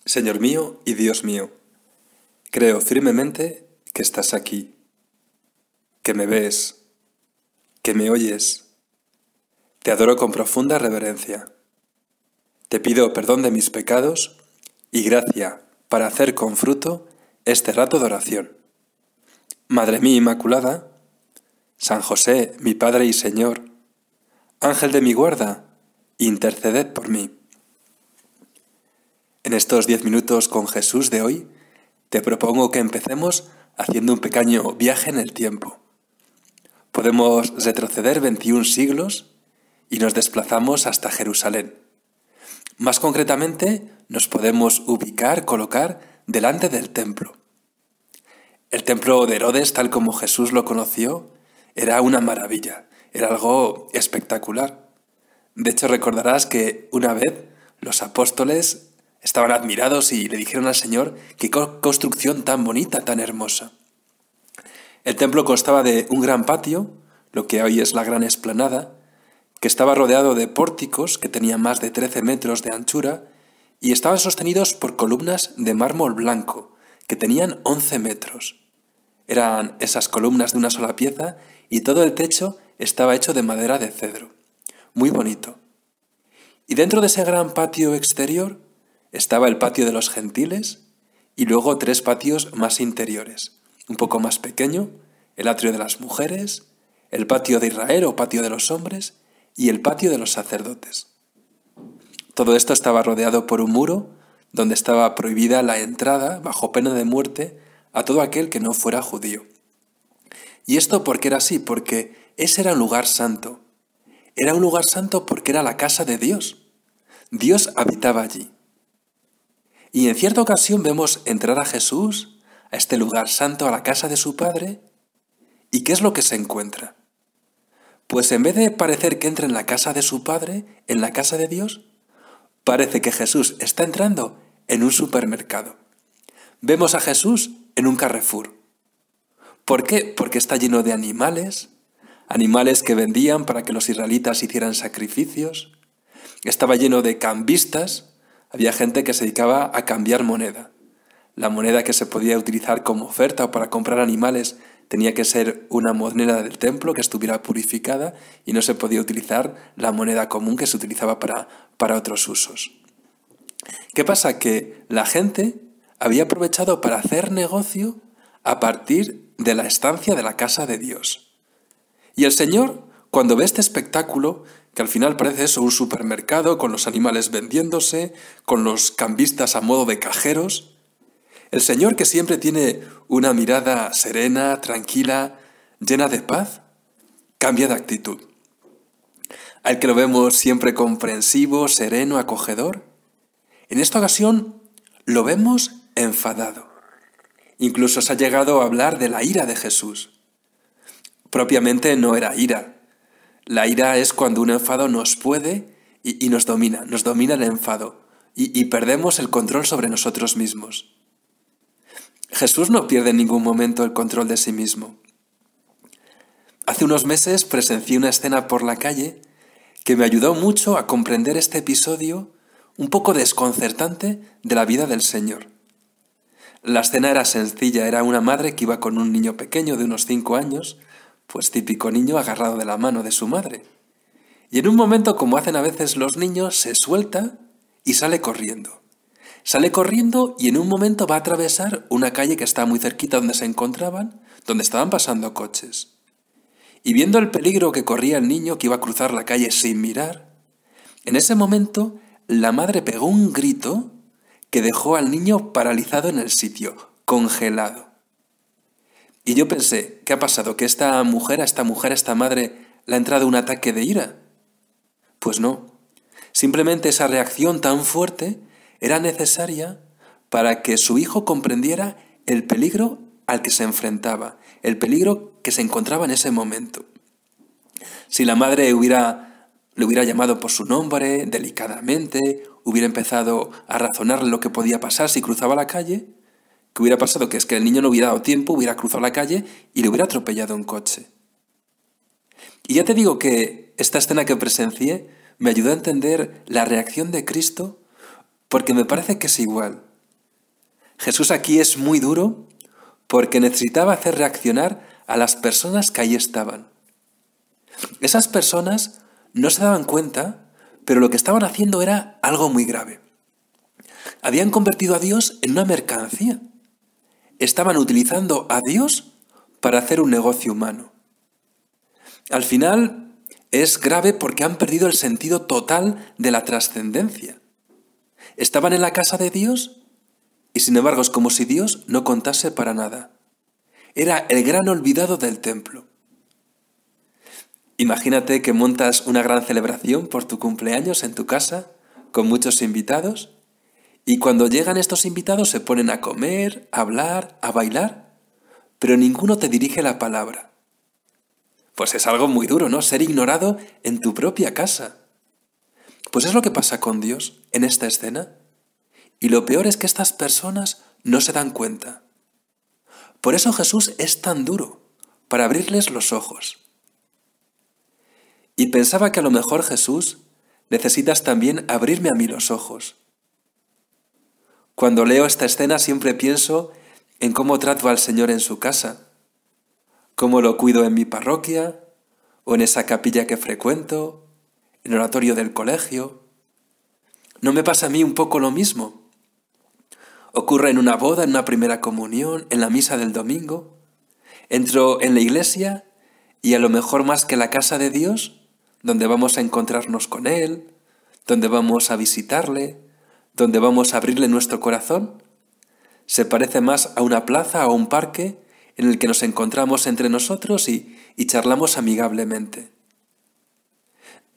Señor mío y Dios mío, creo firmemente que estás aquí, que me ves, que me oyes. Te adoro con profunda reverencia. Te pido perdón de mis pecados y gracia para hacer con fruto este rato de oración. Madre mía Inmaculada, San José, mi Padre y Señor, Ángel de mi guarda, interceded por mí. En estos 10 minutos con Jesús de hoy, te propongo que empecemos haciendo un pequeño viaje en el tiempo. Podemos retroceder 21 siglos y nos desplazamos hasta Jerusalén. Más concretamente, nos podemos colocar delante del templo. El templo de Herodes, tal como Jesús lo conoció, era una maravilla, era algo espectacular. De hecho, recordarás que una vez los apóstoles estaban admirados y le dijeron al Señor qué construcción tan bonita, tan hermosa. El templo constaba de un gran patio, lo que hoy es la gran explanada, que estaba rodeado de pórticos que tenían más de 13 metros de anchura y estaban sostenidos por columnas de mármol blanco, que tenían 11 metros. Eran esas columnas de una sola pieza y todo el techo estaba hecho de madera de cedro. Muy bonito. Y dentro de ese gran patio exterior estaba el patio de los gentiles y luego 3 patios más interiores. Un poco más pequeño, el atrio de las mujeres, el patio de Israel o patio de los hombres y el patio de los sacerdotes. Todo esto estaba rodeado por un muro donde estaba prohibida la entrada, bajo pena de muerte, a todo aquel que no fuera judío. ¿Y esto por qué era así? Porque ese era un lugar santo. Era un lugar santo porque era la casa de Dios. Dios habitaba allí. Y en cierta ocasión vemos entrar a Jesús a este lugar santo, a la casa de su Padre. ¿Y qué es lo que se encuentra? Pues en vez de parecer que entra en la casa de su Padre, en la casa de Dios, parece que Jesús está entrando en un supermercado. Vemos a Jesús en un Carrefour. ¿Por qué? Porque está lleno de animales que vendían para que los israelitas hicieran sacrificios. Estaba lleno de cambistas. Había gente que se dedicaba a cambiar moneda. La moneda que se podía utilizar como oferta o para comprar animales tenía que ser una moneda del templo que estuviera purificada y no se podía utilizar la moneda común que se utilizaba para otros usos. ¿Qué pasa? Que la gente había aprovechado para hacer negocio a partir de la estancia de la casa de Dios. Y el Señor, cuando ve este espectáculo, que al final parece eso, un supermercado con los animales vendiéndose, con los cambistas a modo de cajeros, el Señor, que siempre tiene una mirada serena, tranquila, llena de paz, cambia de actitud. Al que lo vemos siempre comprensivo, sereno, acogedor, en esta ocasión lo vemos enfadado. Incluso se ha llegado a hablar de la ira de Jesús. Propiamente no era ira. La ira es cuando un enfado nos puede y nos domina el enfado y perdemos el control sobre nosotros mismos. Jesús no pierde en ningún momento el control de sí mismo. Hace unos meses presencié una escena por la calle que me ayudó mucho a comprender este episodio un poco desconcertante de la vida del Señor. La escena era sencilla, era una madre que iba con un niño pequeño de unos 5 años, pues típico niño agarrado de la mano de su madre. Y en un momento, como hacen a veces los niños, se suelta y sale corriendo. Sale corriendo y en un momento va a atravesar una calle que está muy cerquita donde se encontraban, donde estaban pasando coches. Y viendo el peligro que corría el niño, que iba a cruzar la calle sin mirar, en ese momento la madre pegó un grito que dejó al niño paralizado en el sitio, congelado. Y yo pensé, ¿qué ha pasado? ¿Que esta madre, le ha entrado un ataque de ira? Pues no. Simplemente esa reacción tan fuerte era necesaria para que su hijo comprendiera el peligro al que se enfrentaba, el peligro que se encontraba en ese momento. Si la madre le hubiera llamado por su nombre, delicadamente, hubiera empezado a razonar lo que podía pasar si cruzaba la calle, ¿qué hubiera pasado? Que es que el niño no hubiera dado tiempo, hubiera cruzado la calle y le hubiera atropellado un coche. Y ya te digo que esta escena que presencié me ayudó a entender la reacción de Cristo porque me parece que es igual. Jesús aquí es muy duro porque necesitaba hacer reaccionar a las personas que ahí estaban. Esas personas no se daban cuenta, pero lo que estaban haciendo era algo muy grave. Habían convertido a Dios en una mercancía. Estaban utilizando a Dios para hacer un negocio humano. Al final es grave porque han perdido el sentido total de la trascendencia. Estaban en la casa de Dios y sin embargo es como si Dios no contase para nada. Era el gran olvidado del templo. Imagínate que montas una gran celebración por tu cumpleaños en tu casa con muchos invitados y cuando llegan estos invitados se ponen a comer, a hablar, a bailar, pero ninguno te dirige la palabra. Pues es algo muy duro, ¿no? Ser ignorado en tu propia casa. Pues es lo que pasa con Dios en esta escena. Y lo peor es que estas personas no se dan cuenta. Por eso Jesús es tan duro, para abrirles los ojos. Y pensaba que a lo mejor, Jesús, necesitas también abrirme a mí los ojos. Cuando leo esta escena siempre pienso en cómo trato al Señor en su casa, cómo lo cuido en mi parroquia, o en esa capilla que frecuento, en el oratorio del colegio. ¿No me pasa a mí un poco lo mismo? Ocurre en una boda, en una primera comunión, en la misa del domingo. Entro en la iglesia y a lo mejor más que la casa de Dios, donde vamos a encontrarnos con Él, donde vamos a visitarle, donde vamos a abrirle nuestro corazón, se parece más a una plaza o a un parque en el que nos encontramos entre nosotros y charlamos amigablemente.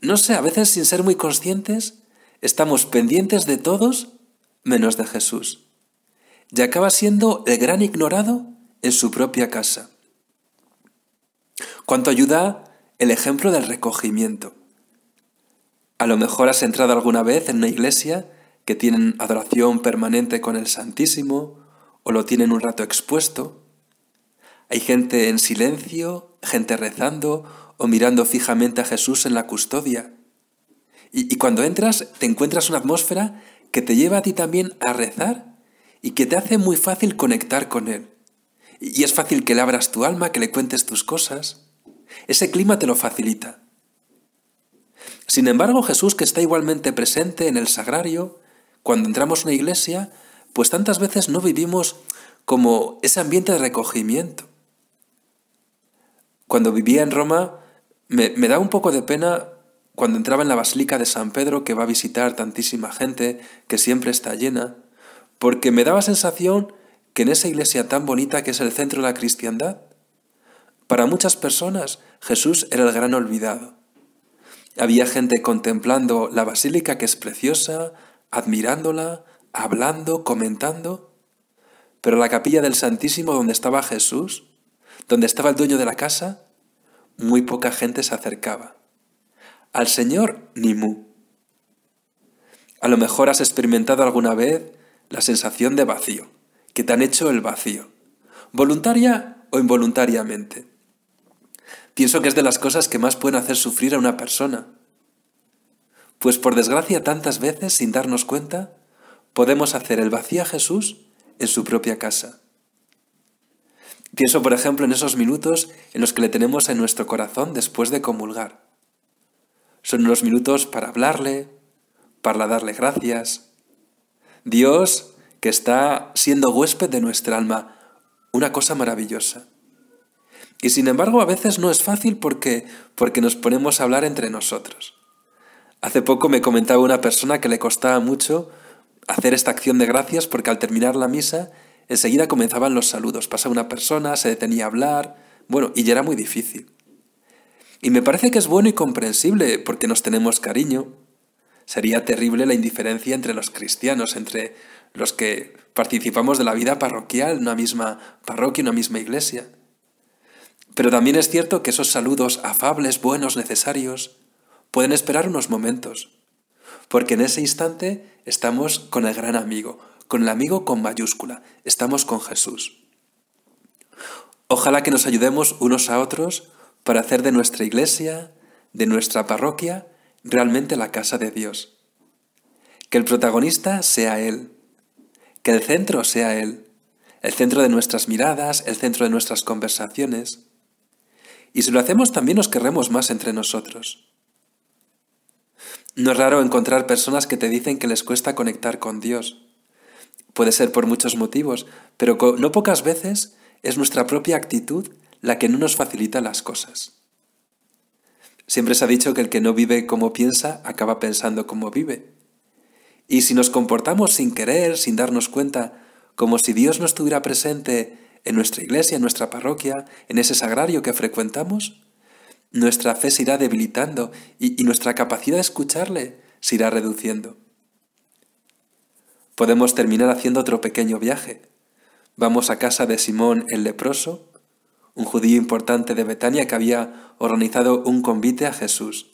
No sé, a veces sin ser muy conscientes, estamos pendientes de todos menos de Jesús. Y acaba siendo el gran ignorado en su propia casa. ¿Cuánto ayuda el ejemplo del recogimiento? A lo mejor has entrado alguna vez en una iglesia que tienen adoración permanente con el Santísimo o lo tienen un rato expuesto. Hay gente en silencio, gente rezando o mirando fijamente a Jesús en la custodia. Y cuando entras te encuentras una atmósfera que te lleva a ti también a rezar y que te hace muy fácil conectar con Él. Y es fácil que le abras tu alma, que le cuentes tus cosas. Ese clima te lo facilita. Sin embargo, Jesús, que está igualmente presente en el sagrario, cuando entramos a una iglesia, pues tantas veces no vivimos como ese ambiente de recogimiento. Cuando vivía en Roma, me da un poco de pena cuando entraba en la Basílica de San Pedro, que va a visitar tantísima gente, que siempre está llena, porque me daba sensación que en esa iglesia tan bonita que es el centro de la cristiandad, para muchas personas Jesús era el gran olvidado. Había gente contemplando la basílica, que es preciosa, admirándola, hablando, comentando, pero la capilla del Santísimo, donde estaba Jesús, donde estaba el dueño de la casa, muy poca gente se acercaba. Al Señor, ni mu. A lo mejor has experimentado alguna vez la sensación de vacío, que te han hecho el vacío, voluntaria o involuntariamente. Pienso que es de las cosas que más pueden hacer sufrir a una persona. Pues por desgracia tantas veces, sin darnos cuenta, podemos hacer el vacío a Jesús en su propia casa. Pienso, por ejemplo, en esos minutos en los que le tenemos en nuestro corazón después de comulgar. Son unos minutos para hablarle, para darle gracias. Dios, que está siendo huésped de nuestra alma, una cosa maravillosa. Y sin embargo, a veces no es fácil porque nos ponemos a hablar entre nosotros. Hace poco me comentaba una persona que le costaba mucho hacer esta acción de gracias porque al terminar la misa, enseguida comenzaban los saludos. Pasaba una persona, se detenía a hablar, y ya era muy difícil. Y me parece que es bueno y comprensible porque nos tenemos cariño. Sería terrible la indiferencia entre los cristianos, entre los que participamos de la vida parroquial, una misma parroquia, una misma iglesia. Pero también es cierto que esos saludos afables, buenos, necesarios, pueden esperar unos momentos, porque en ese instante estamos con el gran amigo, con el amigo con mayúscula, estamos con Jesús. Ojalá que nos ayudemos unos a otros para hacer de nuestra iglesia, de nuestra parroquia, realmente la casa de Dios. Que el protagonista sea Él, que el centro sea Él, el centro de nuestras miradas, el centro de nuestras conversaciones. Y si lo hacemos también nos querremos más entre nosotros. No es raro encontrar personas que te dicen que les cuesta conectar con Dios. Puede ser por muchos motivos, pero no pocas veces es nuestra propia actitud la que no nos facilita las cosas. Siempre se ha dicho que el que no vive como piensa, acaba pensando como vive. Y si nos comportamos sin querer, sin darnos cuenta, como si Dios no estuviera presente en nuestra iglesia, en nuestra parroquia, en ese sagrario que frecuentamos, nuestra fe se irá debilitando y nuestra capacidad de escucharle se irá reduciendo. Podemos terminar haciendo otro pequeño viaje. Vamos a casa de Simón el leproso, un judío importante de Betania que había organizado un convite a Jesús.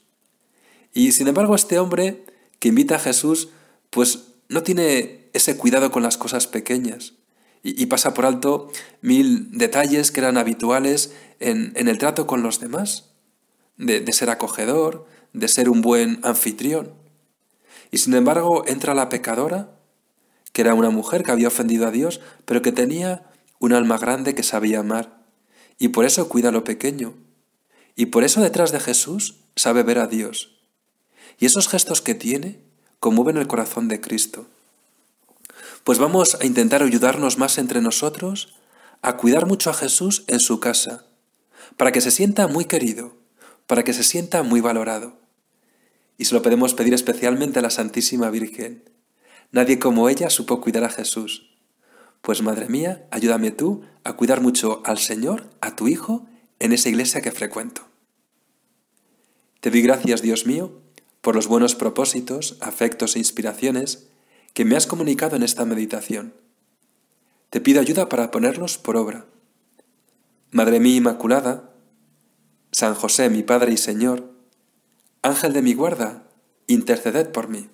Y sin embargo este hombre que invita a Jesús pues no tiene ese cuidado con las cosas pequeñas y pasa por alto 1000 detalles que eran habituales en el trato con los demás, de ser acogedor, de ser un buen anfitrión. Y sin embargo entra la pecadora, que era una mujer que había ofendido a Dios, pero que tenía un alma grande que sabía amar, y por eso cuida lo pequeño, y por eso detrás de Jesús sabe ver a Dios. Y esos gestos que tiene conmueven el corazón de Cristo. Pues vamos a intentar ayudarnos más entre nosotros, a cuidar mucho a Jesús en su casa, para que se sienta muy querido, para que se sienta muy valorado. Y se lo podemos pedir especialmente a la Santísima Virgen. Nadie como ella supo cuidar a Jesús. Pues madre mía, ayúdame tú a cuidar mucho al Señor, a tu Hijo, en esa iglesia que frecuento. Te doy gracias, Dios mío, por los buenos propósitos, afectos e inspiraciones que me has comunicado en esta meditación. Te pido ayuda para ponerlos por obra. Madre mía Inmaculada, San José, mi Padre y Señor, Ángel de mi guarda, interceded por mí.